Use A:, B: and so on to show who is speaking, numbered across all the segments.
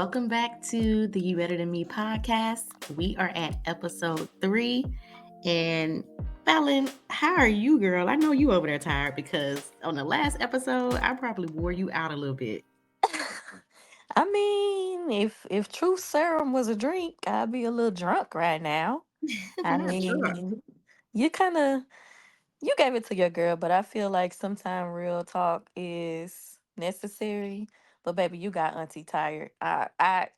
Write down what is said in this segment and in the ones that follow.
A: Welcome back to the You Better Than Me podcast. We are at episode 3. And Fallon, how are you, girl? I know you over there tired because on the last episode, I probably wore you out a little bit.
B: I mean, if truth serum was a drink, I'd be a little drunk right now. I
A: Not drunk.
B: mean, you kind of you gave it to your girl, but I feel like sometimes real talk is necessary. But baby, you got auntie tired. I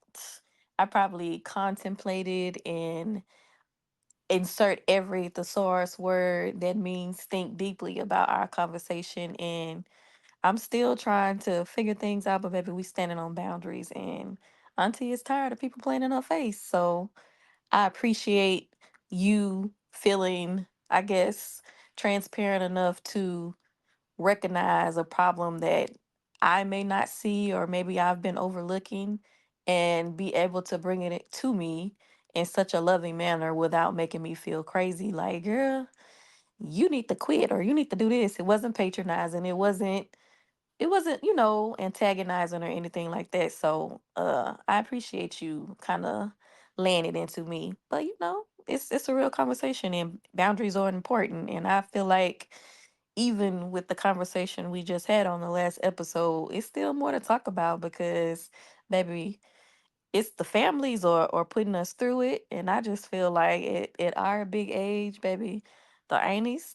B: probably contemplated and insert every thesaurus word that means think deeply about our conversation, and I'm still trying to figure things out, but baby, we standing on boundaries, and Auntie is tired of people playing in her face. So I appreciate you feeling, I guess, transparent enough to recognize a problem that I may not see or maybe I've been overlooking, and be able to bring it to me in such a loving manner without making me feel crazy. Like, girl, you need to quit or you need to do this. It wasn't patronizing. It wasn't antagonizing or anything like that. So I appreciate you kind of laying it into me. But it's a real conversation, and boundaries are important, and I feel like even with the conversation we just had on the last episode, it's still more to talk about because baby, it's the families or putting us through it. And I just feel like at our big age, baby, the aunties,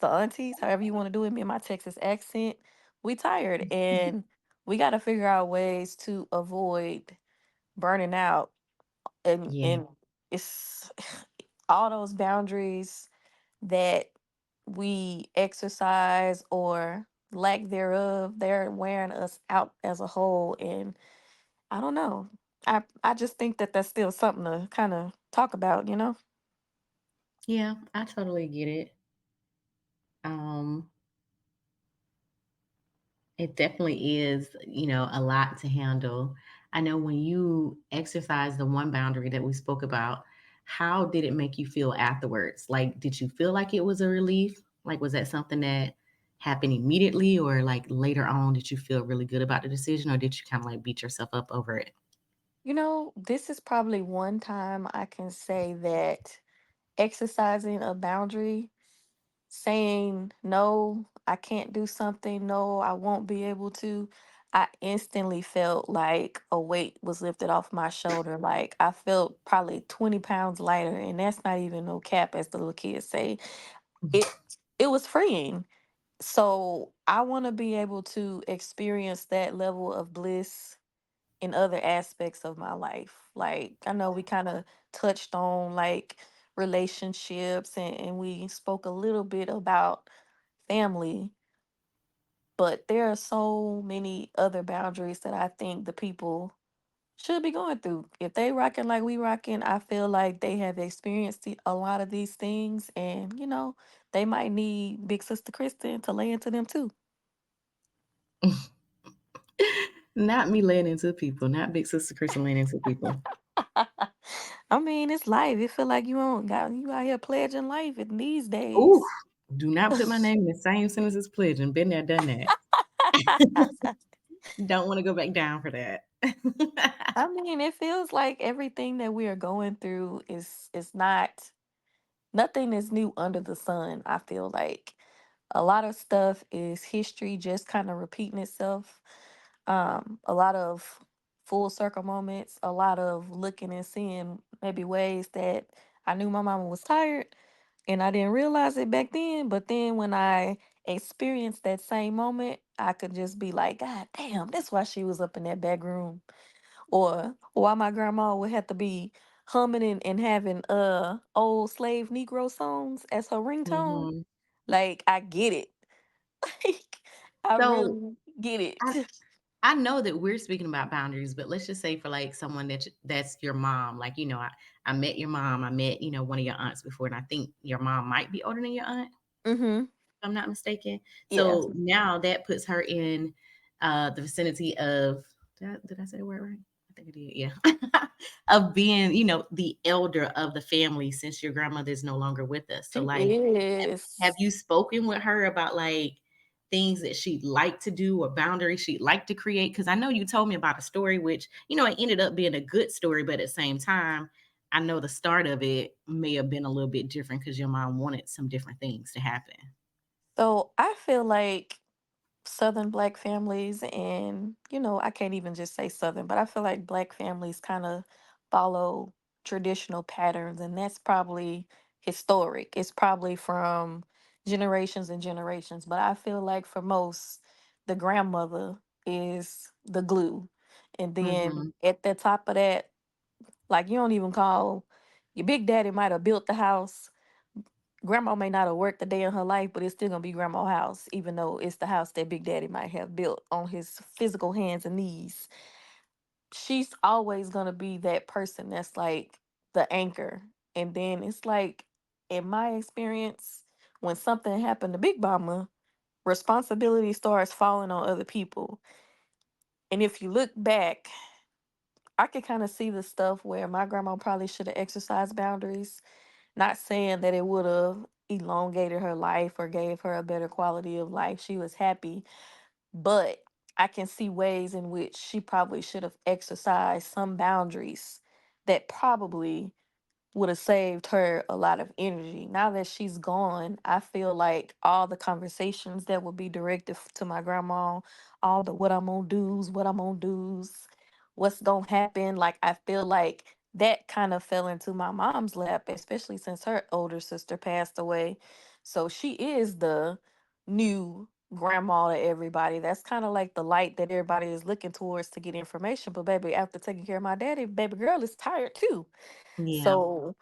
B: however you want to do it, me and my Texas accent, we tired, and we got to figure out ways to avoid burning out. and
A: Yeah.
B: and it's all those boundaries that we exercise or lack thereof, they're wearing us out as a whole. And I don't know. I just think that that's still something to kind of talk about.
A: Yeah, I totally get it. Um, It definitely is, a lot to handle. I know when you exercise the one boundary that we spoke about, how did it make you feel afterwards? Like, did you feel like it was a relief? Like, was that something that happened immediately, or like later on, did you feel really good about the decision, or did you kind of like beat yourself up over it?
B: This is probably one time I can say that exercising a boundary, saying no, I can't do something, no, I won't be able to, I instantly felt like a weight was lifted off my shoulder. Like I felt probably 20 pounds lighter, and that's not even no cap, as the little kids say. It it was freeing. So I want to be able to experience that level of bliss in other aspects of my life. Like I know we kind of touched on like relationships, and we spoke a little bit about family, but there are so many other boundaries that I think the people should be going through. If they rocking like we rocking, I feel like they have experienced a lot of these things, and they might need Big Sister Kristen to lay into them too.
A: Not me laying into people, not Big Sister Kristen laying into people.
B: I mean, it's life. It feel like you out here pledging life in these
A: Ooh,
B: days.
A: do not put my name in the same sentence as pledging. Been there, done that. Don't want to go back down for that.
B: I mean, it feels like everything that we are going through is not nothing is new under the sun. I feel like a lot of stuff is history just kind of repeating itself. A lot of full circle moments, a lot of looking and seeing maybe ways that I knew my mama was tired and I didn't realize it back then. But then when I experienced that same moment, I could just be like, God damn, that's why she was up in that back room. Or why my grandma would have to be humming and having old slave Negro songs as her ringtone.
A: Mhm.
B: Like I get it. Like I
A: So
B: really get
A: I
B: it.
A: I know that we're speaking about boundaries, but let's just say for like someone that's your mom. Like, I met your mom. I met, one of your aunts before, and I think your mom might be older than your aunt,
B: Mm-hmm.
A: if I'm not mistaken.
B: Yeah.
A: So now that puts her in the vicinity of, did I say the word right? I think I did, yeah. Of being, the elder of the family since your grandmother is no longer with us. So
B: She
A: like, have
B: is.
A: you spoken with her about like, things that she'd like to do or boundaries she'd like to create? Because I know you told me about a story, which, it ended up being a good story, but at the same time, I know the start of it may have been a little bit different because your mom wanted some different things to happen.
B: So I feel like Southern Black families, and I can't even just say Southern, but I feel like Black families kind of follow traditional patterns, and that's probably historic. It's probably from generations and generations, but I feel like for most, the grandmother is the glue. And then
A: Mm-hmm.
B: at the top of that, like, you don't even call your big daddy might have built the house. Grandma may not have worked a day in her life, but it's still gonna be grandma's house, even though it's the house that Big Daddy might have built on his physical hands and knees. She's always gonna be that person that's like the anchor. And then it's like, in my experience, when something happened to Big Mama, responsibility starts falling on other people. And if you look back, I could kind of see the stuff where my grandma probably should have exercised boundaries. Not saying that it would have elongated her life or gave her a better quality of life. She was happy, but I can see ways in which she probably should have exercised some boundaries that probably would have saved her a lot of energy. Now that she's gone, I feel like all the conversations that would be directed to my grandma, all the what I'm gonna do's, what I'm gonna do's, what's gonna happen, like I feel like that kind of fell into my mom's lap, especially since her older sister passed away. So she is the new grandma to everybody. That's kind of like the light that everybody is looking towards to get information. But baby, after taking care of my daddy, baby girl is tired too.
A: Yeah.
B: So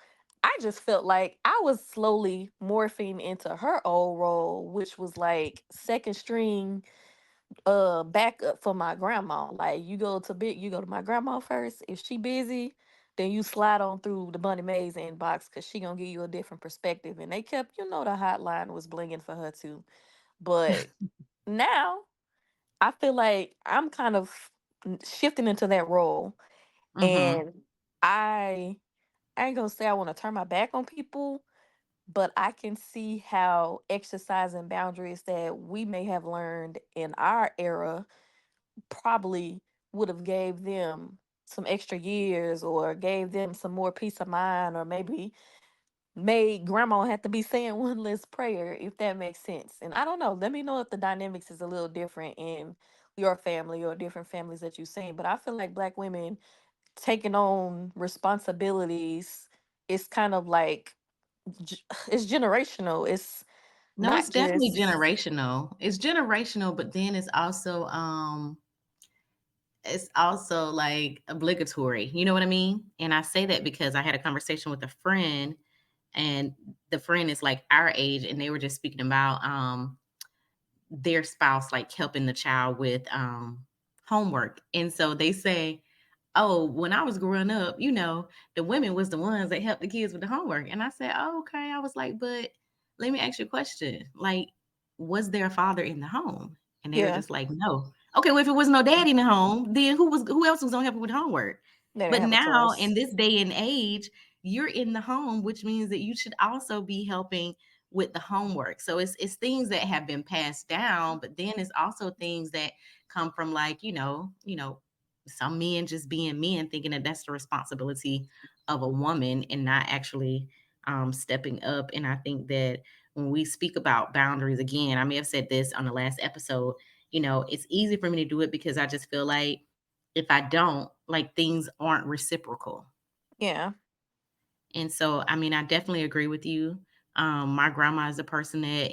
B: I just felt like I was slowly morphing into her old role, which was like second string backup for my grandma. Like, you go to my grandma first. If she busy, then you slide on through the Bunny Mays inbox because she gonna give you a different perspective. And they kept, the hotline was blinging for her too. But now I feel like I'm kind of shifting into that role.
A: Mm-hmm.
B: And I ain't gonna say I want to turn my back on people, but I can see how exercising boundaries that we may have learned in our era probably would have gave them some extra years or gave them some more peace of mind, or maybe made grandma have to be saying one less prayer, if that makes sense. And I don't know, let me know if the dynamics is a little different in your family or different families that you've seen. But I feel like Black women taking on responsibilities is kind of like it's generational. It's
A: No, it's
B: not
A: definitely
B: just
A: generational. It's generational, but then it's also like obligatory. You know what I mean? And I say that because I had a conversation with a friend, and the friend is like our age, and they were just speaking about their spouse like helping the child with homework. And so they say, "Oh, when I was growing up, the women was the ones that helped the kids with the homework." And I said, "Oh, okay." I was like, "But let me ask you a question. Like, was there a father in the home?" And they were
B: yeah,
A: just like, "No." Okay, well, if it was no daddy in the home, then who else was gonna help you with homework?
B: they didn't
A: But
B: have a
A: now in
B: choice.
A: this day and age, you're in the home, which means that you should also be helping with the homework. So it's things that have been passed down, but then it's also things that come from like, some men just being men, thinking that that's the responsibility of a woman and not actually stepping up. And I think that when we speak about boundaries, again, I may have said this on the last episode, it's easy for me to do it because I just feel like if I don't, like things aren't reciprocal.
B: Yeah,
A: And so, I mean, I definitely agree with you. My grandma is a person that,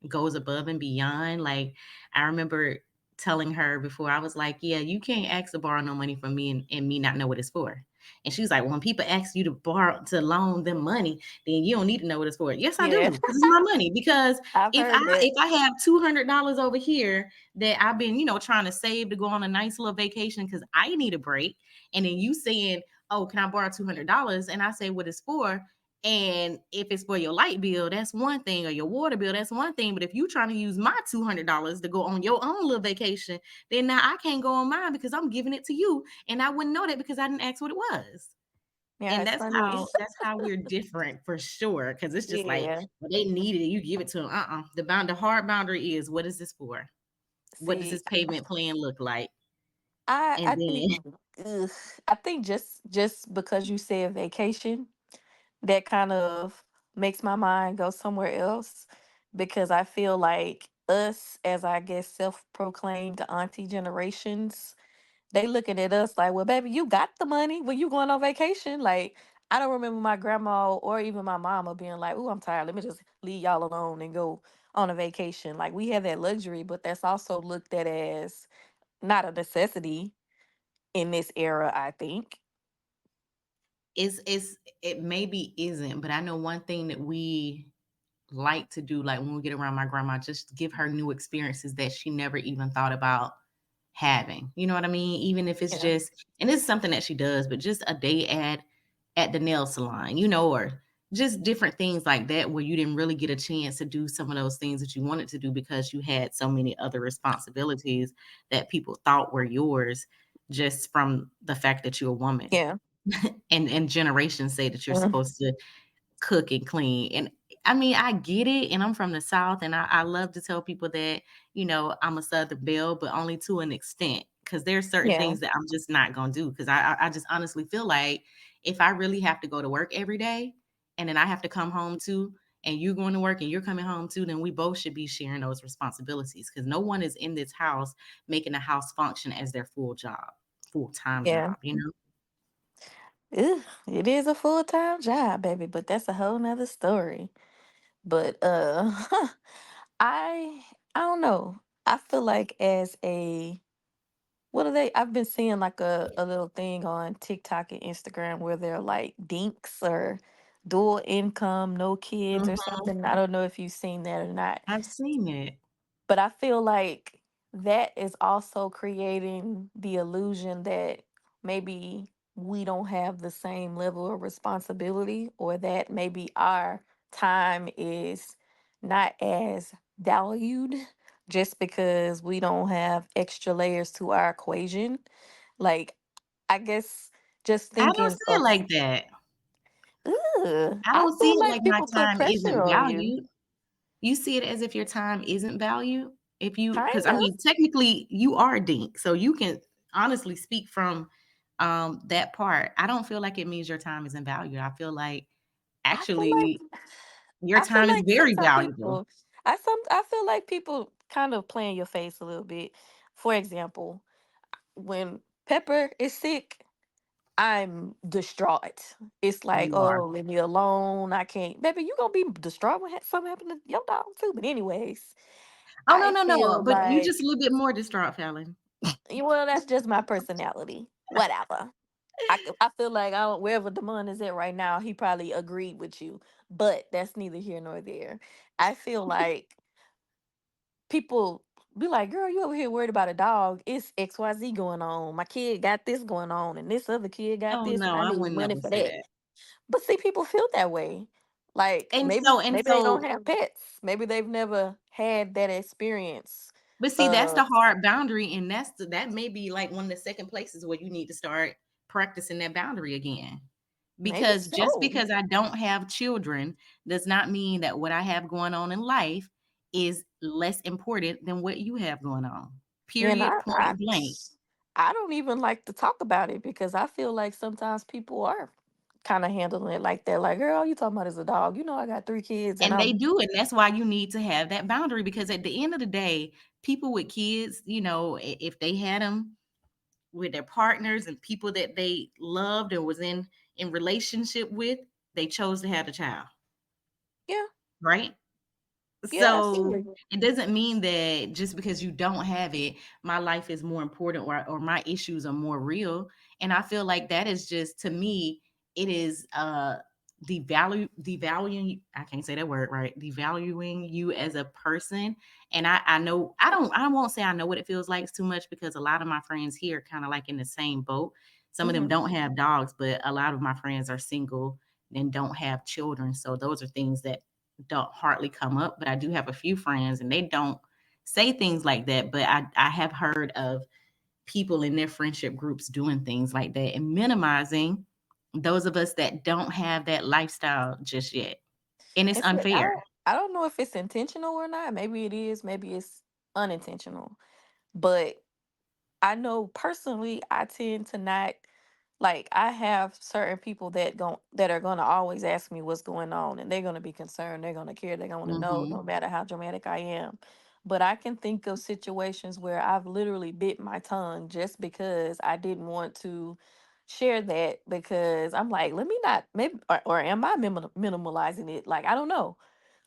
A: goes above and beyond. Like, I remember telling her before, I was like, "Yeah, you can't ask to borrow no money from me and me not know what it's for." And she was like, "When people ask you to loan them money, then you don't need to know what it's for." Yes, I do,
B: yeah,
A: because it's my money. Because
B: I've
A: if
B: heard
A: I
B: that.
A: if I have $200 over here that I've been, trying to save to go on a nice little vacation because I need a break, and then you saying, "Oh, can I borrow $200?" and I say what it's for, and if it's for your light bill, that's one thing, or your water bill, that's one thing. But if you're trying to use my $200 to go on your own little vacation, then now I can't go on mine because I'm giving it to you. And I wouldn't know that because I didn't ask what it was.
B: Yeah,
A: And
B: it's funny.
A: that's how we're different for sure. Cause it's just like,
B: Yeah.
A: well, they need it, you give it to them. The hard boundary is, what is this for? What does
B: See,
A: this payment plan look like?
B: I
A: And
B: think
A: then
B: ugh, I think just because you said vacation, that kind of makes my mind go somewhere else because I feel like us as I guess self-proclaimed auntie generations, they looking at us like, well, baby, you got the money when you going on vacation. Like, I don't remember my grandma or even my mama being like, "Ooh, I'm tired. Let me just leave y'all alone and go on a vacation." Like, we have that luxury, but that's also looked at as not a necessity in this era, I think.
A: it maybe isn't, but I know one thing that we like to do, like when we get around my grandma, just give her new experiences that she never even thought about having. You know what I mean? Even if it's
B: Yeah.
A: just, and it's something that she does, but just a day at the nail salon, or just different things like that where you didn't really get a chance to do some of those things that you wanted to do because you had so many other responsibilities that people thought were yours just from the fact that you're a woman.
B: Yeah.
A: And generations say that you're
B: Mm.
A: supposed to cook and clean. And I mean, I get it. And I'm from the South. And I love to tell people that, I'm a Southern Belle, but only to an extent. Because there's certain
B: Yeah.
A: things that I'm just not going to do. Because I just honestly feel like if I really have to go to work every day and then I have to come home too, and you're going to work and you're coming home too, then we both should be sharing those responsibilities. Because no one is in this house making the house function as their full-time
B: Yeah.
A: job.
B: Ugh, it is a full-time job, baby, but that's a whole nother story. But I I don't know. I feel like as a what are they? I've been seeing like a little thing on TikTok and Instagram where they're like dinks or dual income, no kids or
A: Mhm.
B: something. I don't know if you've seen that or not.
A: I've seen it.
B: But I feel like that is also creating the illusion that maybe we don't have the same level of responsibility or that maybe our time is not as valued just because we don't have extra layers to our equation. Like, I guess just
A: I don't
B: thinking
A: see it
B: of,
A: like that. I
B: I
A: don't see
B: feel
A: it
B: like
A: like my
B: people put
A: time
B: pressure
A: isn't
B: on you.
A: valued. You see it as if your time isn't valued? Because
B: Kind
A: I
B: of.
A: mean, technically you are a dink, so you can honestly speak from, that part. I don't feel like it means your time isn't valued. I feel like
B: I feel
A: actually
B: like
A: your
B: I feel
A: time is
B: like
A: very
B: sometimes
A: valuable.
B: people I feel like people kind of play in your face a little bit. For example, when Pepper is sick, I'm distraught. It's like,
A: You are.
B: oh, leave me alone. I can't. Baby, you gonna be distraught when something happened to your dog too. But anyways,
A: Oh, no,
B: I
A: no, no,
B: feel
A: but you just a
B: like
A: little bit more distraught, Fallon.
B: well, that's just my personality. Whatever. I feel like I don't, wherever Damon is at right now, he probably agreed with you. But that's neither here nor there. I feel like people be like, girl, you over here worried about a dog. It's XYZ going on. My kid got this going on, and this other kid got
A: Oh,
B: this, and
A: no,
B: I
A: I
B: need
A: would
B: money
A: never
B: for
A: say
B: that.
A: that.
B: But see, people feel that way. Like
A: And
B: maybe
A: so and
B: maybe they don't
A: so
B: have pets. Maybe they've never had that experience
A: But see, that's the
B: of
A: hard boundary, and that may be like one of the second places where you need to start practicing that boundary again.
B: maybe
A: Because just
B: so.
A: because I don't have children does not mean that what I have going on in life is less important than what you have going on.
B: And
A: Period. Point blank.
B: I don't even like to talk about it because I feel like sometimes people are kind of handling it like that. Like, girl, all you talking about is a dog. You know, I got 3 kids and
A: And they
B: I'm
A: do it. And that's why you need to have that boundary because at the end of the day, people with kids, if they had them with their partners and people that they loved and was in relationship with, they chose to have the child,
B: yeah,
A: right?
B: yeah,
A: So
B: absolutely.
A: it doesn't mean that just because you don't have it, my life is more important or my issues are more real. And I feel like that is just to me, it is devaluing, I can't say that word right, devaluing you as a person. And I know I won't say I know what it feels like too much because a lot of my friends here kind of like in the same boat. Some of them
B: Hmm.
A: don't have dogs, but a lot of my friends are single and don't have children. So those are things that don't hardly come up, but I do have a few friends and they don't say things like that. But I have heard of people in their friendship groups doing things like that and minimizing Those of us that don't have that lifestyle just yet. And it's
B: And see,
A: unfair.
B: I don't know if it's intentional or not. Maybe it is, maybe it's unintentional. But I know personally I tend to not like I have certain people that are gonna always ask me what's going on, and they're gonna be concerned, they're gonna care, they're gonna know
A: Mhm.
B: no matter how dramatic I am. But I can think of situations where I've literally bit my tongue just because I didn't want to share that because I'm like, let me not maybe or am I minimalizing it? Like I don't know.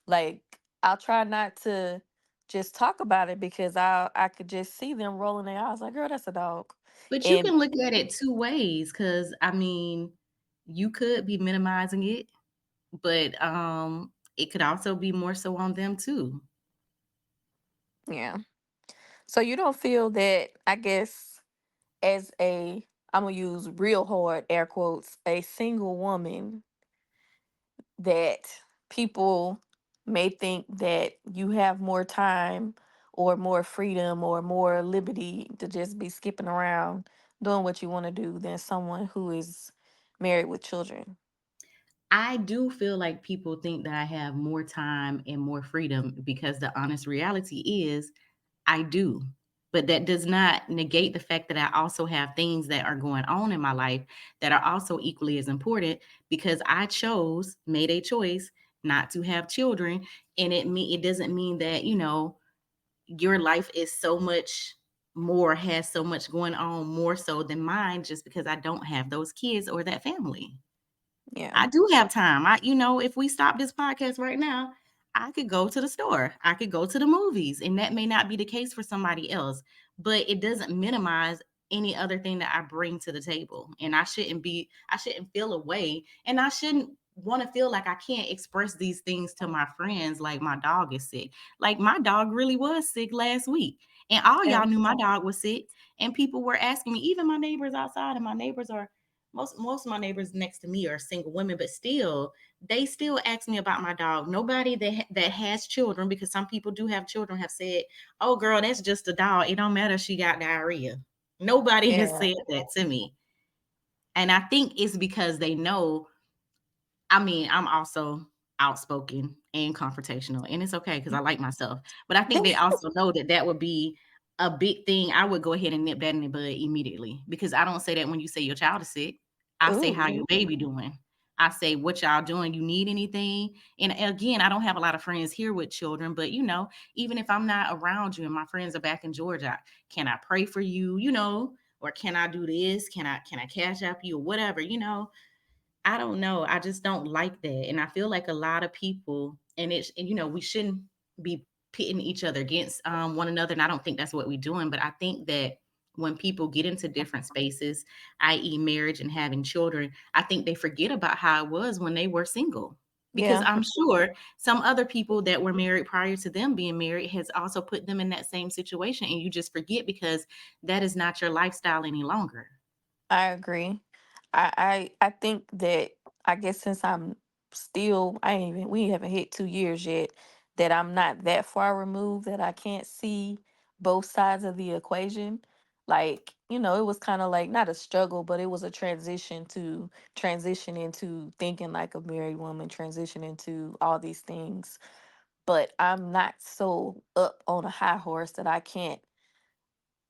B: Like I'll try not to just talk about it because I could just see them rolling their eyes like, girl, that's a dog.
A: But you
B: And
A: can look at it 2 ways, cause I mean, you could be minimizing it, but, it could also be more so on them too.
B: yeah. So you don't feel that, I guess, as a, I'm gonna use real hard air quotes, a single woman, that people may think that you have more time or more freedom or more liberty to just be skipping around doing what you want to do than someone who is married with children.
A: I do feel like people think that I have more time and more freedom because the honest reality is I do. But that does not negate the fact that I also have things that are going on in my life that are also equally as important because I made a choice not to have children. And it doesn't mean that, your life is so much more, has so much going on more so than mine just because I don't have those kids or that family.
B: Yeah.
A: I do have time. If we stop this podcast right now, I could go to the store. I could go to the movies, and that may not be the case for somebody else, but it doesn't minimize any other thing that I bring to the table. And I shouldn't feel away, and I shouldn't want to feel like I can't express these things to my friends like my dog is sick. Like my dog really was sick last week. And all
B: Yeah.
A: y'all knew my dog was sick, and people were asking me, even my neighbors outside, and my neighbors are most of my neighbors next to me are single women, but still, they still ask me about my dog. Nobody that has children, because some people do have children, have said, "Oh, girl, that's just a dog. It don't matter if she got diarrhea." Nobody has
B: Yeah.
A: said that to me, and I think it's because they know. I mean, I'm also outspoken and confrontational, and it's okay because I like myself. But I think they also know that that would be a big thing. I would go ahead and nip that in the bud immediately because I don't say that when you say your child is sick. I say how
B: Ooh.
A: your baby doing. I say what y'all doing. You need anything? And again, I don't have a lot of friends here with children, but even if I'm not around you and my friends are back in Georgia, can I pray for you? Or can I do this? Can I cash app you or whatever? I don't know. I just don't like that. And I feel like a lot of people, we shouldn't be pitting each other against one another. And I don't think that's what we're doing. But I think that when people get into different spaces, i.e., marriage and having children, I think they forget about how it was when they were single. Because
B: Yeah.
A: I'm sure some other people that were married prior to them being married has also put them in that same situation. And you just forget because that is not your lifestyle any longer.
B: I agree. I think that, I guess since I'm still, I ain't even we haven't hit 2 years yet, that I'm not that far removed that I can't see both sides of the equation. Like, it was kind of like not a struggle, but it was a transition into thinking like a married woman, transition into all these things. But I'm not so up on a high horse that I can't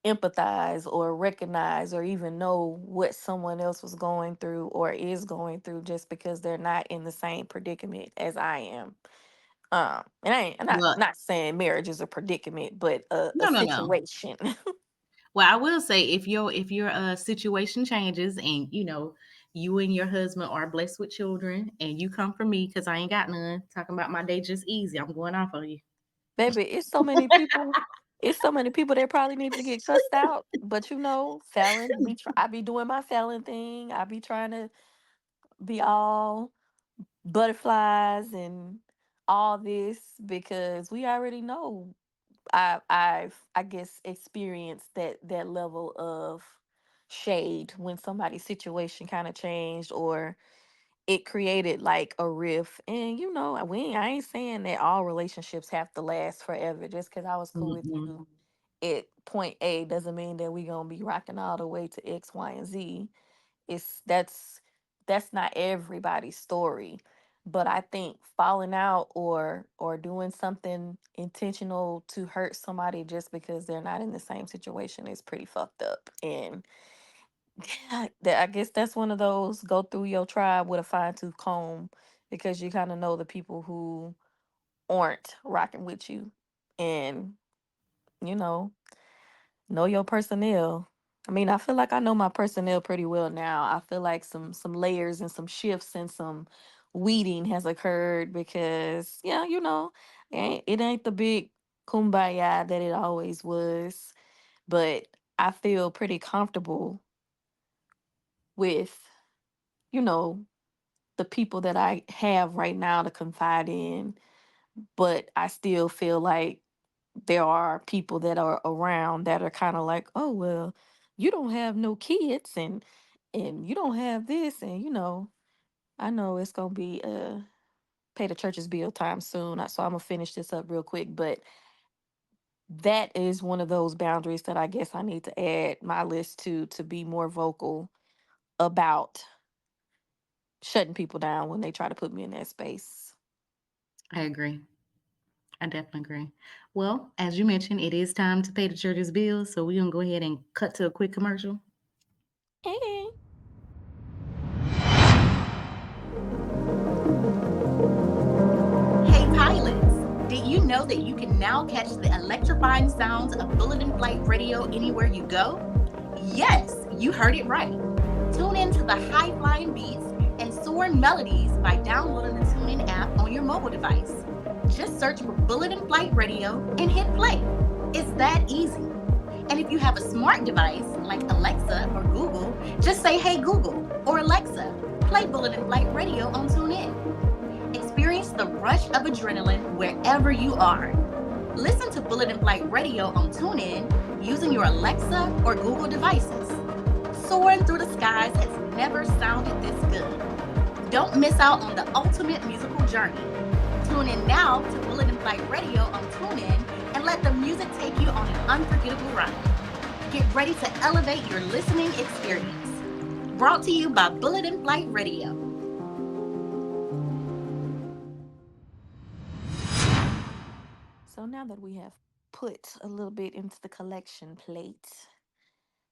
B: empathize or recognize or even know what someone else was going through or is going through just because they're not in the same predicament as I am. And I'm not
A: Well,
B: not saying marriage is a predicament, but a
A: no, no, no.
B: situation.
A: Well, I will say if your situation changes and you and your husband are blessed with children and you come for me because I ain't got none, talking about my day just easy. I'm going off on you.
B: Baby, it's so many people that probably need to get cussed out. But Fallon, I be doing my Fallon thing. I be trying to be all butterflies and all this because we already know I guess experienced that level of shade when somebody's situation kind of changed or it created like a rift. And I ain't saying that all relationships have to last forever. Just because I was cool with
A: Mm-mm.
B: you at point A doesn't mean that we gonna be rocking all the way to X, Y, and Z. It's that's that's not everybody's story. But I think falling out or doing something intentional to hurt somebody just because they're not in the same situation is pretty fucked up. And I guess that's one of those go through your tribe with a fine tooth comb, because you kind of know the people who aren't rocking with you. And, you know your personnel. I mean, I feel like I know my personnel pretty well now. I feel like some layers and some shifts and some weeding has occurred because, yeah, it ain't the big kumbaya that it always was. But I feel pretty comfortable with, you know, the people that I have right now to confide in. But I still feel like there are people that are around that are kind of like, oh well, you don't have no kids, and you don't have this, and I know it's gonna be pay the church's bill time soon, so I'm gonna finish this up real quick. But that is one of those boundaries that I guess I need to add my list to be more vocal about shutting people down when they try to put me in that space.
A: I agree. I definitely agree. Well, as you mentioned, it is time to pay the church's bills. So we're going to go ahead and cut to a quick commercial.
B: Hey.
A: Hey, pilots! Did you know that you can now catch the electrifying sounds of Bullet and Flight Radio anywhere you go? Yes, you heard it right. Tune in to the high flying beats and soaring melodies by downloading the TuneIn app on your mobile device. Just search for Bullet and Flight Radio and hit play. It's that easy. And if you have a smart device like Alexa or Google, just say, "Hey Google," or "Alexa, play Bullet and Flight Radio on TuneIn." Experience the rush of adrenaline wherever you are. Listen to Bullet and Flight Radio on TuneIn using your Alexa or Google devices. Soaring through the skies has never sounded this good. Don't miss out on the ultimate musical journey. Tune in now to Bullet and Flight Radio on TuneIn and let the music take you on an unforgettable ride. Get ready to elevate your listening experience. Brought to you by Bullet and Flight Radio.
B: So now that we have put a little bit into the collection plate,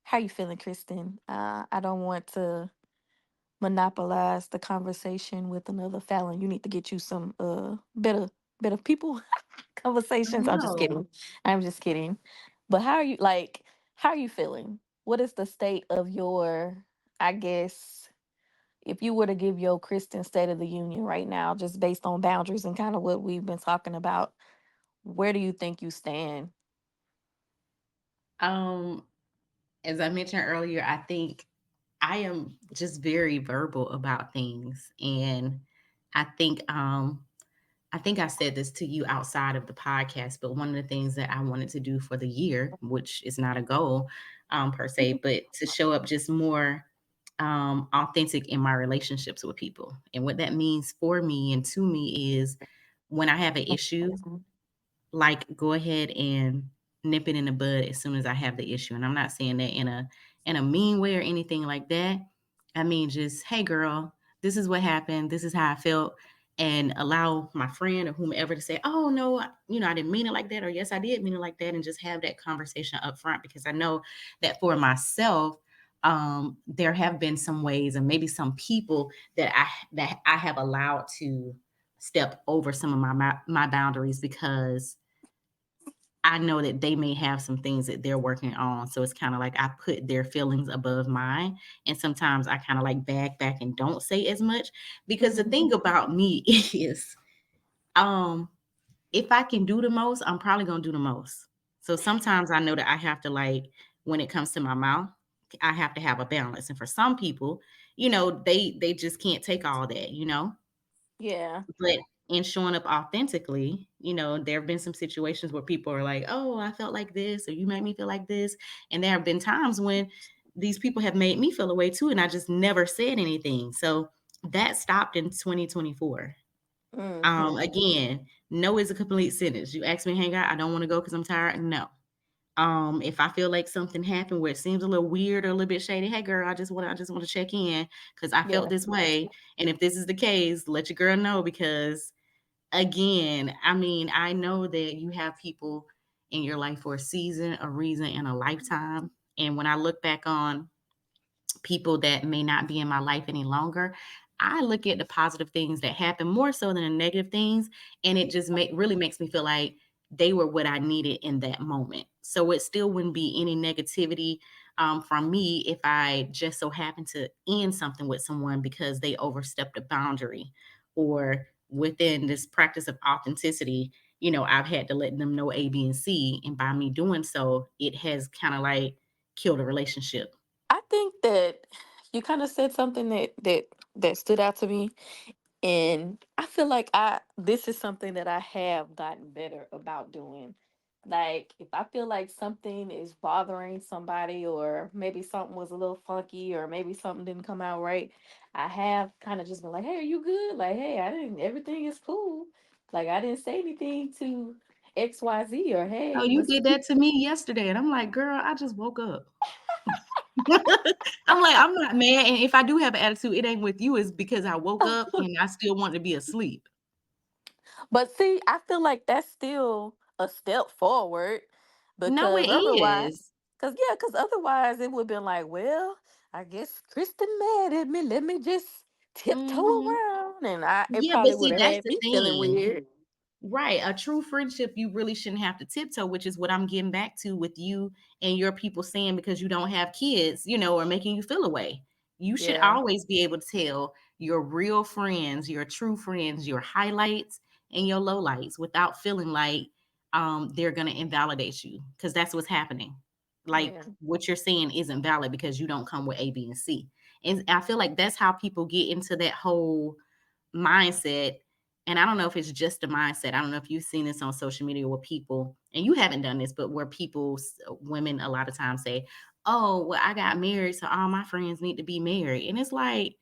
B: how you feeling, Kristen? I don't want to monopolize the conversation with another Fallon. You need to get you some better people conversations. I'm just
A: No.
B: kidding. I'm just kidding. But how are you feeling? What is the state of your, I guess, if you were to give your Kristen State of the Union right now, just based on boundaries and kind of what we've been talking about, where do you think you stand?
A: Um, as I mentioned earlier, I think I am just very verbal about things. And I think I think I said this to you outside of the podcast, but one of the things that I wanted to do for the year, which is not a goal per se, but to show up just more authentic in my relationships with people. And what that means for me and to me is when I have an issue, like go ahead and nip it in the bud as soon as I have the issue. And I'm not saying that in a mean way or anything like that. I mean just, hey girl, this is what happened. This is how I felt. And allow my friend or whomever to say, oh no, I didn't mean it like that, or yes, I did mean it like that, and just have that conversation up front because I know that for myself, there have been some ways and maybe some people that I have allowed to step over some of my boundaries because I know that they may have some things that they're working on. So it's kind of like I put their feelings above mine. And sometimes I kind of like back and don't say as much because the thing about me is um if I can do the most, I'm probably gonna do the most. So sometimes I know that I have to like when it comes to my mouth, I have to have a balance. And for some people, they just can't take all that.
B: Yeah.
A: But in showing up authentically, there have been some situations where people are like, "Oh, I felt like this," or "You made me feel like this." And there have been times when these people have made me feel away too, and I just never said anything. So that stopped in 2024.
B: Hmm.
A: Again, no is a complete sentence. You ask me, "Hang out, I don't want to go because I'm tired." No. If I feel like something happened where it seems a little weird or a little bit shady, hey girl, I just want to check in because I felt
B: Yeah.
A: this way. And if this is the case, let your girl know because again, I mean, I know that you have people in your life for a season, a reason, and a lifetime. And when I look back on people that may not be in my life any longer, I look at the positive things that happen more so than the negative things, and it just really makes me feel like they were what I needed in that moment. So it still wouldn't be any negativity from me if I just so happened to end something with someone because they overstepped a boundary, or within this practice of authenticity, I've had to let them know A, B, and C, and by me doing so, it has kind of like killed a relationship.
B: I think that you kind of said something that stood out to me. And I feel like I this is something that I have gotten better about doing. Like if I feel like something is bothering somebody, or maybe something was a little funky, or maybe something didn't come out right, I have kind of just been like, "Hey, are you good?" Like, "Hey, I didn't everything is cool." Like I didn't say anything to XYZ, or
A: Oh,
B: "Hey,
A: you
B: was
A: did that to me yesterday, and I'm like, "Girl, I just woke up." I'm like, "I'm not mad, and if I do have an attitude, it ain't with you, it's because I woke up and I still want to be asleep."
B: But see, I feel like that's still a step forward,
A: No,
B: because
A: it
B: otherwise,
A: is.
B: because otherwise it would have been like, well, I guess Kristen mad at me. Let me just tiptoe
A: Mhm.
B: around, and it
A: Yeah, but
B: probably would
A: see,
B: have
A: that's
B: had
A: the
B: me feeling
A: thing.
B: weird.
A: Right, a true friendship, you really shouldn't have to tiptoe, which is what I'm getting back to with you and your people saying because you don't have kids, or making you feel away. You should
B: Yeah,
A: always be able to tell your real friends, your true friends, your highlights and your lowlights without feeling like they're gonna invalidate you because that's what's happening. Like
B: yeah,
A: what you're saying isn't valid because you don't come with A, B, and C. And I feel like that's how people get into that whole mindset. And I don't know if it's just a mindset. I don't know if you've seen this on social media where people, and you haven't done this, but where people, women, a lot of times say, "Oh, well, I got married, so all my friends need to be married." And it's like,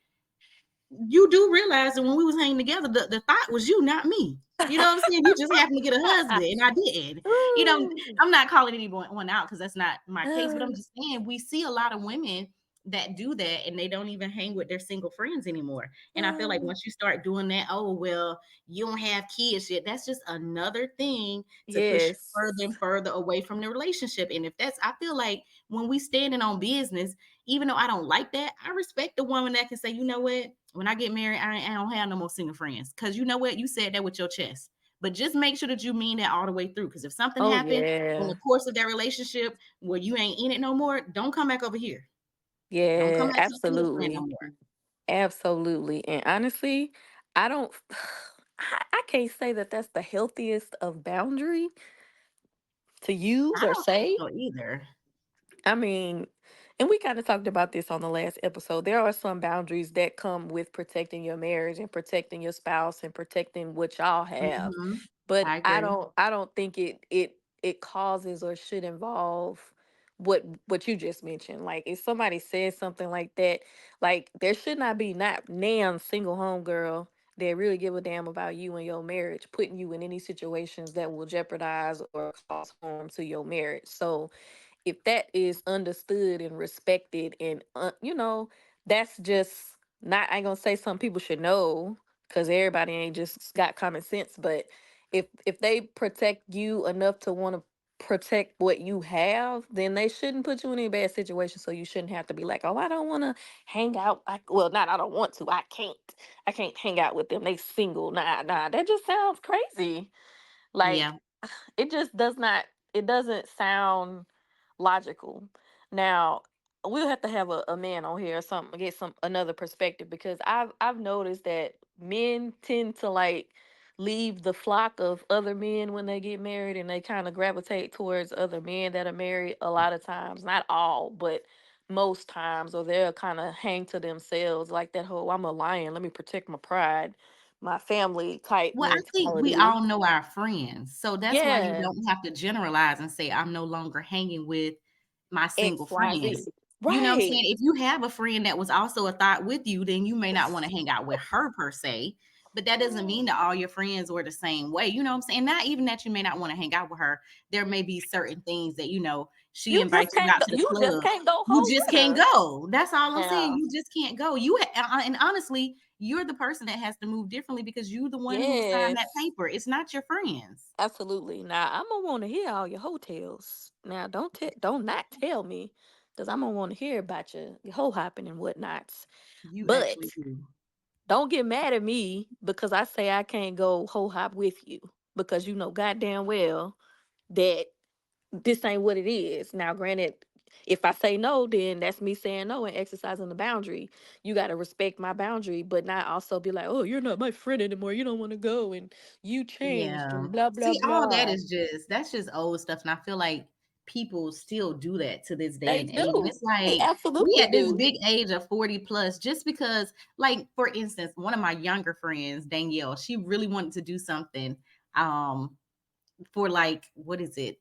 A: you do realize that when we was hanging together, the thought was you, not me. You know what I'm saying? You just happened to get a husband, and I didn't. You know,
B: Ooh.
A: I'm not calling anyone one out because that's not my case, but I'm just saying we see a lot of women that do that and they don't even hang with their single friends anymore. And I feel like once you start doing that, oh well, you don't have kids yet. That's just another thing to push
B: Yes.
A: further and further away from the relationship. And if that's, I feel like when we standing on business, even though I don't like that, I respect the woman that can say, you know what, when I get married, I don't have no more single friends. Cause you know what, you said that with your chest. But just make sure that you mean that all the way through. Because if something
B: Oh
A: happened in
B: yeah.
A: the course of that relationship where you ain't in it no more, don't come back over here. Don't come
B: Yeah,
A: back to the single friend no
B: absolutely.
A: more.
B: Absolutely. And honestly, I don't I can't say that that's the healthiest of boundary to use
A: I
B: or
A: don't think
B: say.
A: so either.
B: I mean, and we kind of talked about this on the last episode. There are some boundaries that come with protecting your marriage and protecting your spouse and protecting what y'all have.
A: Mhm.
B: But
A: I agree.
B: I don't think it causes or should involve what you just mentioned. Like if somebody says something like that, like there should not be not nan single home girl that really give a damn about you and your marriage, putting you in any situations that will jeopardize or cause harm to your marriage. So if that is understood and respected, and that's just not, I ain't gonna say some people should know, because everybody ain't just got common sense. But if they protect you enough to want to protect what you have, then they shouldn't put you in a bad situation. So you shouldn't have to be like, oh, I don't want to hang out. Well, not I don't want to, I can't hang out with them, they single. Nah, that just sounds crazy. Like
A: Yeah.
B: it just does not, it doesn't sound logical. Now we'll have to have a man on here or something, get some another perspective, because I've noticed that men tend to like leave the flock of other men when they get married, and they kind of gravitate towards other men that are married a lot of times, not all, but most times. Or they'll kind of hang to themselves, like that whole I'm a lion, let me protect my pride, my family type
A: Well, I think we
B: mentality.
A: all know our friends. So that's why you
B: Yeah.
A: don't have to generalize and say, I'm no longer hanging with my single
B: XYZ.
A: friends. You know what I'm
B: Right.
A: saying? If you have a friend that was also a thought with you, then you may not want to hang out with her per se. but that doesn't mean that all your friends were the same way. You know what I'm saying? Not even that you may not want to hang out with her. There may be certain things that, she
B: You just
A: invites you
B: can't
A: out
B: go,
A: to the
B: you just
A: club.
B: can't go
A: You
B: hold
A: just
B: with
A: can't
B: her.
A: go. That's all I'm saying.
B: Yeah.
A: You just can't go. And honestly, you're the person that has to move differently because you're the one who signed that
B: Yes.
A: paper. It's not your friends.
B: Absolutely. Now I'm gonna want to hear all your hotels. Now don't not tell me, because I'm gonna want to hear about your hoe hopping and whatnots.
A: You actually
B: But
A: do.
B: don't get mad at me because I say I can't go hoe hop with you, because you know goddamn well that this ain't what it is. Now, granted, if I say no, then that's me saying no and exercising the boundary. You got to respect my boundary, but not also be like, oh, you're not my friend anymore. You don't want to go and you changed
A: Yeah.
B: and blah, blah,
A: See, all that
B: blah.
A: is that's just old stuff. And I feel like people still do that to this day
B: They
A: and age. And
B: do.
A: it's
B: They
A: like we
B: absolutely
A: at this
B: do.
A: big age of 40 plus, just because, like, for instance, one of my younger friends, Danielle, she really wanted to do something um for, like, what is it?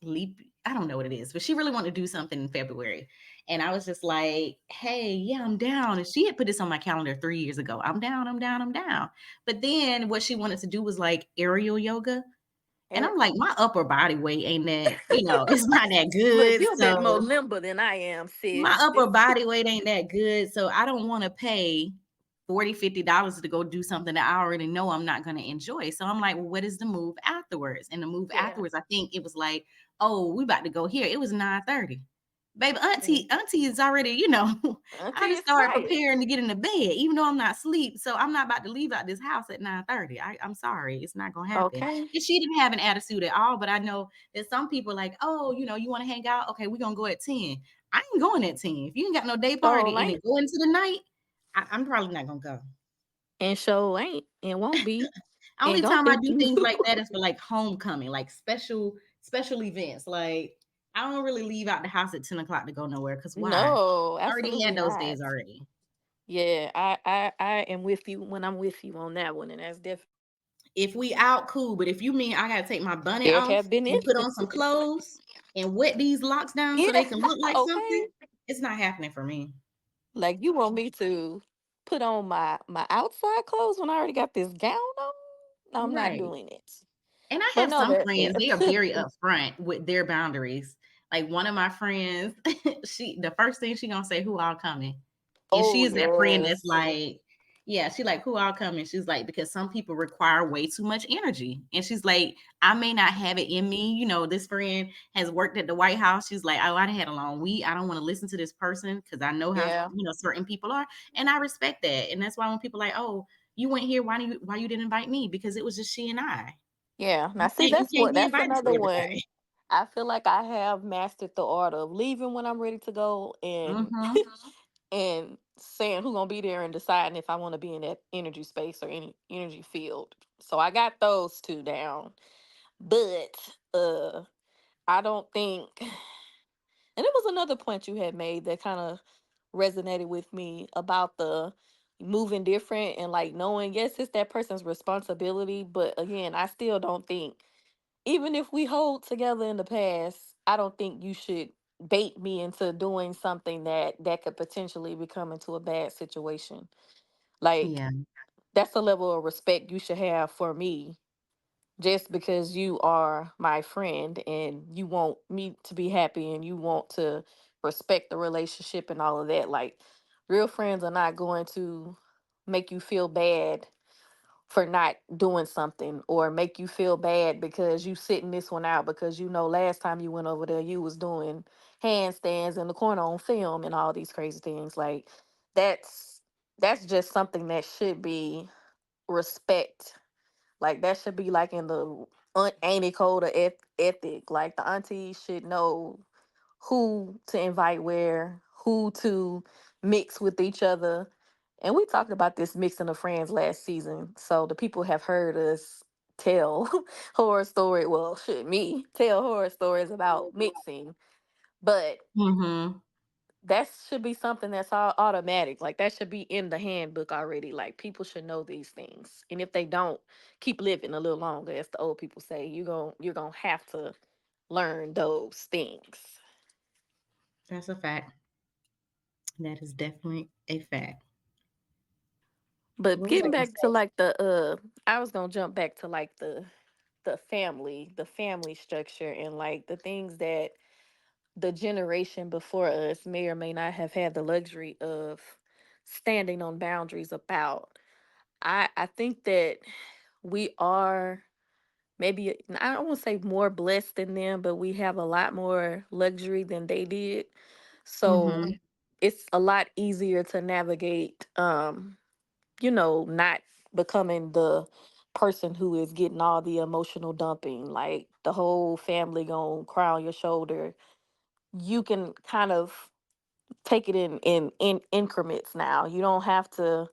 A: Leap. I don't know what it is, but she really wanted to do something in February. And I was just like, hey, yeah, I'm down. And she had put this on my calendar 3 years ago. I'm down, I'm down, I'm down. But then what she wanted to do was like aerial yoga. And
B: Er,
A: I'm like, my upper body weight ain't that, it's not that
B: Look,
A: good.
B: you're a bit more
A: So
B: limber than I am,
A: my
B: sis.
A: upper body weight ain't that good. So I don't want to pay 40, $50 to go do something that I already know I'm not going to enjoy. So I'm like, well, what is the move afterwards? And the move
B: Yeah.
A: afterwards, I think it was like, oh, we about to go here. It was 9:30. Baby,
B: Mm.
A: auntie is already, I
B: Auntie
A: just
B: is
A: started
B: tired.
A: preparing to get in the bed, even though I'm not asleep. So I'm not about to leave out this house at 9:30. I'm sorry. It's not gonna happen.
B: Okay.
A: And she didn't have an attitude at all, but I know that some people are like, oh, you want to hang out? Okay, we're gonna go at 10. I ain't going at 10. If you ain't got no day
B: So
A: party and
B: ain't
A: it go into the night, I'm probably not gonna go.
B: and show ain't and won't be and
A: Only
B: gonna
A: time I
B: think
A: do
B: you.
A: things like that is for like homecoming, like special events. Like I don't really leave out the house at 10 o'clock to go nowhere because why?
B: No,
A: I already
B: absolutely
A: had those
B: not.
A: days already.
B: Yeah, I am with you when I'm with you on that one, and that's definitely.
A: If we out, cool. But if you mean I gotta take my bunny
B: There
A: off
B: have been
A: and put on some
B: instances.
A: clothes and wet these locks down so
B: Yeah,
A: they can look like
B: okay.
A: something, it's not happening for me.
B: Like you want me to put on my outside clothes when I already got this gown on? No, I'm not
A: Right.
B: doing it.
A: And I
B: But
A: have
B: no,
A: some
B: that
A: friends,
B: yeah.
A: they are very upfront with their boundaries. Like one of my friends, the first thing she gonna say, who all coming? And she
B: Oh
A: is that friend that's
B: yes,
A: like, yeah, she like, who all coming? She's like, because some people require way too much energy. And she's like, I may not have it in me. This friend has worked at the White House. She's like, oh, I done had a long week. I don't want to listen to this person because I know how,
B: yeah,
A: certain people are. And I respect that. And that's why when people are like, oh, you went here, why you didn't invite me? Because it was just she and I.
B: yeah. Now
A: You
B: see,
A: can't you
B: that's
A: can't
B: what
A: be
B: that's
A: invited
B: another
A: to
B: one.
A: everything.
B: I feel like I have mastered the art of leaving when I'm ready to go, and
A: Mhm.
B: and saying who gonna be there and deciding if I want to be in that energy space or any energy field. So I got those two down. But I don't think, and it was another point you had made that kind of resonated with me about the moving different and like knowing yes it's that person's responsibility, but again I still don't think, even if we hold together in the past, I don't think you should bait me into doing something that could potentially become into a bad situation. Like
A: Yeah.
B: that's a level of respect you should have for me, just because you are my friend and you want me to be happy and you want to respect the relationship and all of that. Like real friends are not going to make you feel bad for not doing something, or make you feel bad because you sitting this one out because you know last time you went over there you was doing handstands in the corner on film and all these crazy things. Like that's that's just something that should be respect. Like that should be like in the Amy code of ethic. Like the aunties should know who to invite where, who to mix with each other. And we talked about this mixing of friends last season. So the people have heard us tell horror story. Well, shit, me tell horror stories about mixing. But
A: Mhm.
B: that should be something that's all automatic. Like that should be in the handbook already. Like people should know these things. And if they don't, keep living a little longer, as the old people say. You're gonna have to learn those things.
A: That's a fact. That is definitely a fact.
B: But
A: What was I
B: getting
A: gonna
B: back to
A: say?
B: like I was gonna jump back to like the family structure and like the things that the generation before us may or may not have had the luxury of standing on boundaries about. I think that we are maybe I don't want to say more blessed than them, but we have a lot more luxury than they did. So
A: Mhm.
B: it's a lot easier to navigate not becoming the person who is getting all the emotional dumping, like the whole family gonna cry on your shoulder. You can kind of take it in increments now. You don't have to.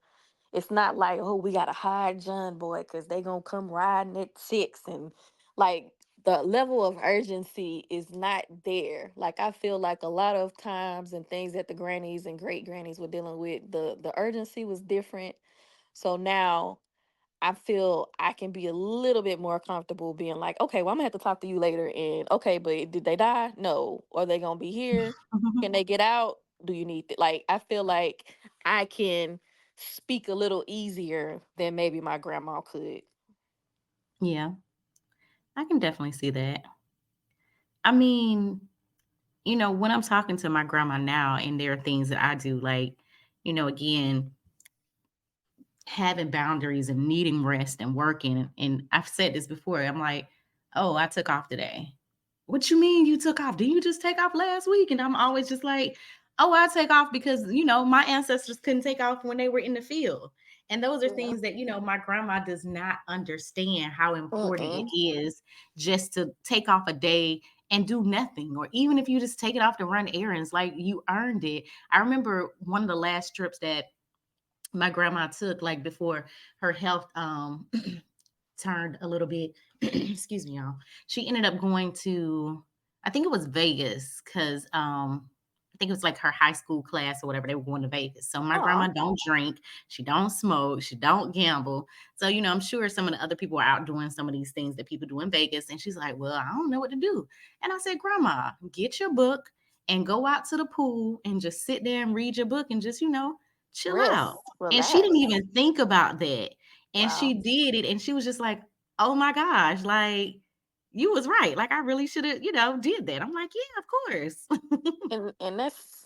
B: It's not like, oh, we gotta hide John boy because they gonna come riding at 6 and like the level of urgency is not there. Like I feel like a lot of times and things that the grannies and great grannies were dealing with, the urgency was different. So now I feel I can be a little bit more comfortable being like, okay, well, I'm gonna have to talk to you later. And okay, but did they die? No. Are they gonna be here? Can they get out? Do you need like? I feel like I can speak a little easier than maybe my grandma could.
A: Yeah, I can definitely see that. I mean, when I'm talking to my grandma now and there are things that I do, like, again, having boundaries and needing rest and working. And I've said this before. I'm like, oh, I took off today. What you mean you took off? Didn't you just take off last week? And I'm always just like, oh, I take off because, my ancestors couldn't take off when they were in the field. And those are
B: Yeah.
A: things that, my grandma does not understand how important it
B: Mm-mm.
A: is just to take off a day and do nothing. Or even if you just take it off to run errands, like you earned it. I remember one of the last trips that my grandma took, like before her health turned a little bit excuse me, y'all. She ended up going to, I think it was Vegas, because I think it was like her high school class or whatever. They were going to Vegas. So my grandma
B: Oh,
A: don't drink, she don't smoke, she don't gamble. So I'm sure some of the other people are out doing some of these things that people do in Vegas. And she's like, well, I don't know what to do. And I said, Grandma, get your book and go out to the pool and just sit there and read your book and just chill out.
B: rest,
A: And she didn't
B: relax.
A: even think about that. And she
B: Wow.
A: did it. And she was just like, oh my gosh, like you was right. Like I really should have, did that. I'm like, yeah, of course.
B: And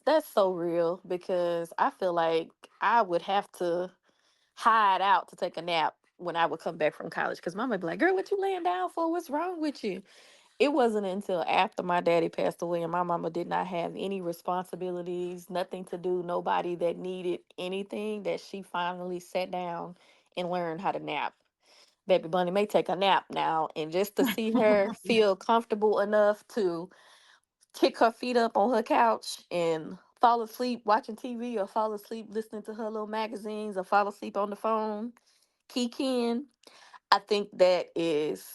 B: that's so real because I feel like I would have to hide out to take a nap when I would come back from college because mama would be like, girl, what you laying down for? What's wrong with you? It wasn't until after my daddy passed away and my mama did not have any responsibilities, nothing to do, nobody that needed anything, that she finally sat down and learned how to nap. Baby Bunny may take a nap now, and just to see her feel comfortable enough to kick her feet up on her couch and fall asleep watching TV or fall asleep listening to her little magazines or fall asleep on the phone, keying. I think that is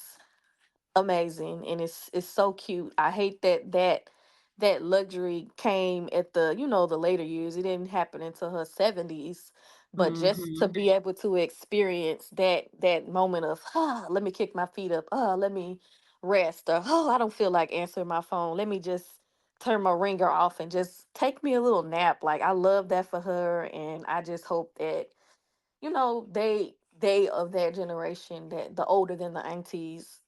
B: amazing and it's so cute. I hate that luxury came at the later years. It didn't happen until her 70s. But just to
A: Hmm.
B: be able to experience that moment of let me kick my feet up, let me rest, or I don't feel like answering my phone. Let me just turn my ringer off and just take me a little nap. Like I love that for her and I just hope that they of that generation, that the older than the aunties,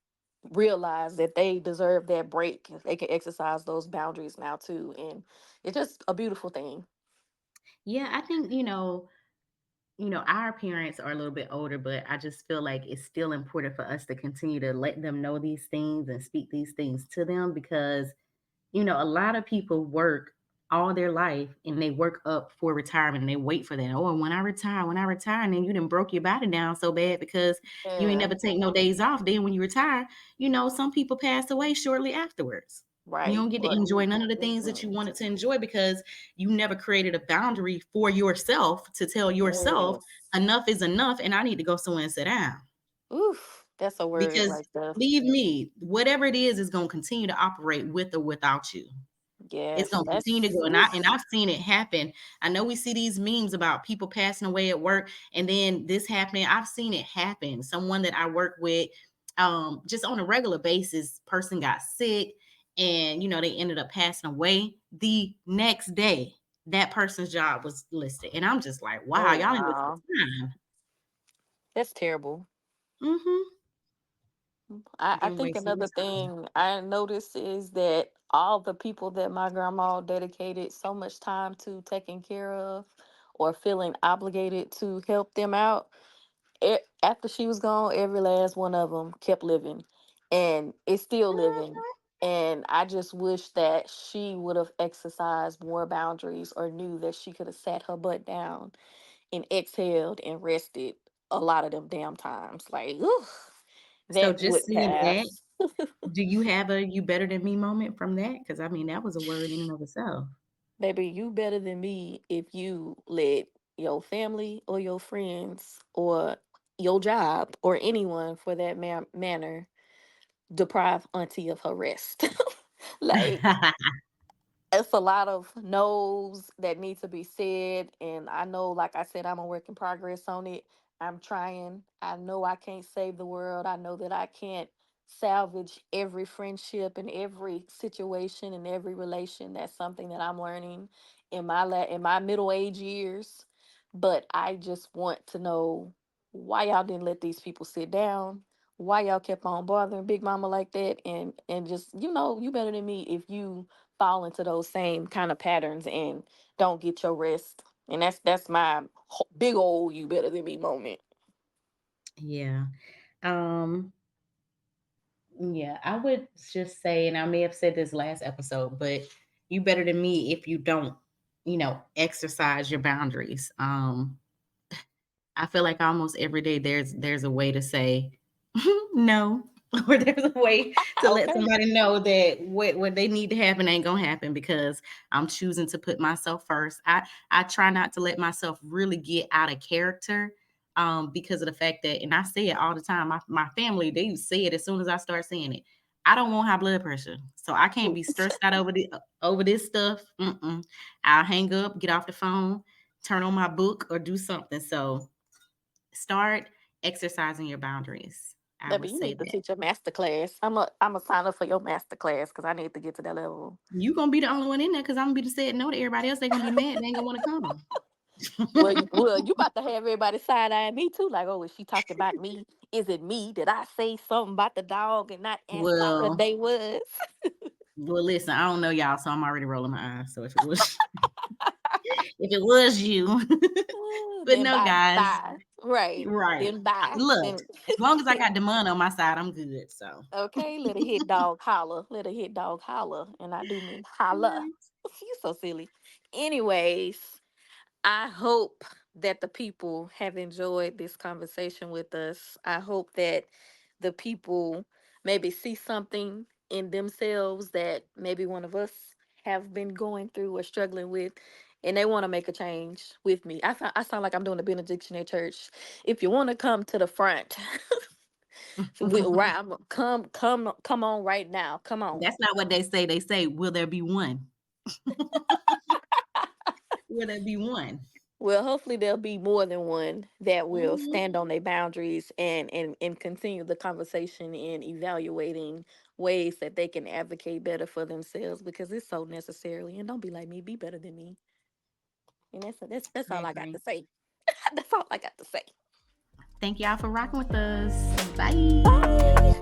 B: realize that they deserve that break. They can exercise those boundaries now too, and it's just a beautiful thing.
A: Yeah, I think, our parents are a little bit older, but I just feel like it's still important for us to continue to let them know these things and speak these things to them because a lot of people work all their life and they work up for retirement and they wait for that. Oh, and when I retire, and then you done broke your body down so bad because you ain't
B: Yeah,
A: never take no days off. Then when you retire, some people pass away shortly afterwards. You
B: right.
A: don't get to
B: But
A: enjoy none of the things that you
B: mhm.
A: wanted to enjoy because you never created a boundary for yourself to tell yourself
B: Yes.
A: enough is enough and I need to go somewhere and sit down.
B: Oof, that's a word
A: Because
B: right there.
A: believe me, whatever it is going to continue to operate with or without you. It's
B: Yes,
A: gonna continue to
B: that's
A: go, and
B: oof.
A: I've seen it happen. I know we see these memes about people passing away at work, and then this happening. I've seen it happen. Someone that I work with, just on a regular basis, person got sick, and they ended up passing away the next day. That person's job was listed, and I'm just like, wow,
B: Oh
A: y'all didn't look at
B: wow.
A: the time.
B: That's terrible.
A: Mm-hmm.
B: I
A: Then
B: think
A: wasting
B: another
A: your time.
B: thing I noticed is that all the people that my grandma dedicated so much time to taking care of or feeling obligated to help them out, after she was gone, every last one of them kept living and is still living. And I just wish that she would have exercised more boundaries or knew that she could have sat her butt down and exhaled and rested a lot of them damn times. Like,
A: So
B: that
A: just
B: would
A: seeing that,
B: pass.
A: do you have a you better than me moment from that? Because I mean, that was a word in and of itself.
B: Baby, you better than me if you let your family or your friends or your job or anyone for that manner deprive auntie of her rest. Like, it's a lot of no's that need to be said, and I know, like I said, I'm a work in progress on it. I'm trying. I know I can't save the world. I know that I can't salvage every friendship and every situation and every relation. That's something that I'm learning in my middle age years. But I just want to know why y'all didn't let these people sit down, why y'all kept on bothering Big Mama like that, and just, you better than me if you fall into those same kind of patterns and don't get your rest. And that's my big old you better than me moment.
A: Yeah. Um, yeah, I would just say, and I may have said this last episode, but you better than me if you don't, exercise your boundaries. I feel like almost every day there's a way to say no, or there's a way to let
B: Okay.
A: somebody know that what they need to happen ain't gonna happen because I'm choosing to put myself first. I try not to let myself really get out of character. Because of the fact that, and I say it all the time, my family, they say it as soon as I start saying it. I don't want high blood pressure, so I can't be stressed out over this stuff. I'll hang up, get off the phone, turn on my book, or do something. So start exercising your boundaries. I
B: Baby,
A: would
B: you
A: say
B: need to
A: that.
B: teach a master class. I'm a sign up for your master class because I need to get to that level.
A: You gonna be the only one in there because I'm gonna be the said no to everybody else. They're gonna be mad. They ain't gonna want to
B: Well,
A: come.
B: you about to have everybody side eyeing me too. Like, oh, is she talking about me? Is it me? Did I say something about the dog and not ask how her
A: well,
B: day was?
A: listen, I don't know y'all, so I'm already rolling my eyes. So if it was if it was you, but
B: Then
A: no, guys,
B: bye. Right.
A: right?
B: Then bye.
A: Look,
B: Then
A: as long as I got the money on my side, I'm good. So
B: okay, let a hit dog holler. Let a hit dog holler. And I do mean holla.
A: right.
B: You so silly. Anyways, I hope that the people have enjoyed this conversation with us. I hope that the people maybe see something in themselves that maybe one of us have been going through or struggling with, and they want to make a change with me. I sound like I'm doing a benediction at church. If you want to come to the front, right, come on right now. Come on.
A: That's not what they say. They say, "Will there be one? Will there be one?"
B: Well, hopefully there'll be more than one that will
A: Mhm.
B: stand on their boundaries and continue the conversation in evaluating ways that they can advocate better for themselves because it's so necessarily. And don't be like me, be better than me. And that's
A: I
B: all I got
A: agree.
B: to say. That's all I got to say.
A: Thank y'all for rocking with us. Bye.
B: Bye.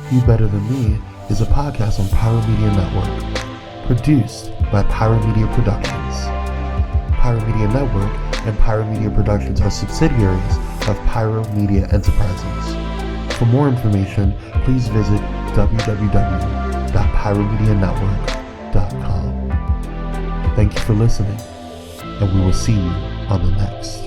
C: You Better Than Me is a podcast on Pyro Media Network, produced by Pyro Media Productions. Pyro Media Network and Pyro Media Productions are subsidiaries of Pyro Media Enterprises. For more information, please visit www.pyromedianetwork.com. Thank you for listening, and we will see you on the next.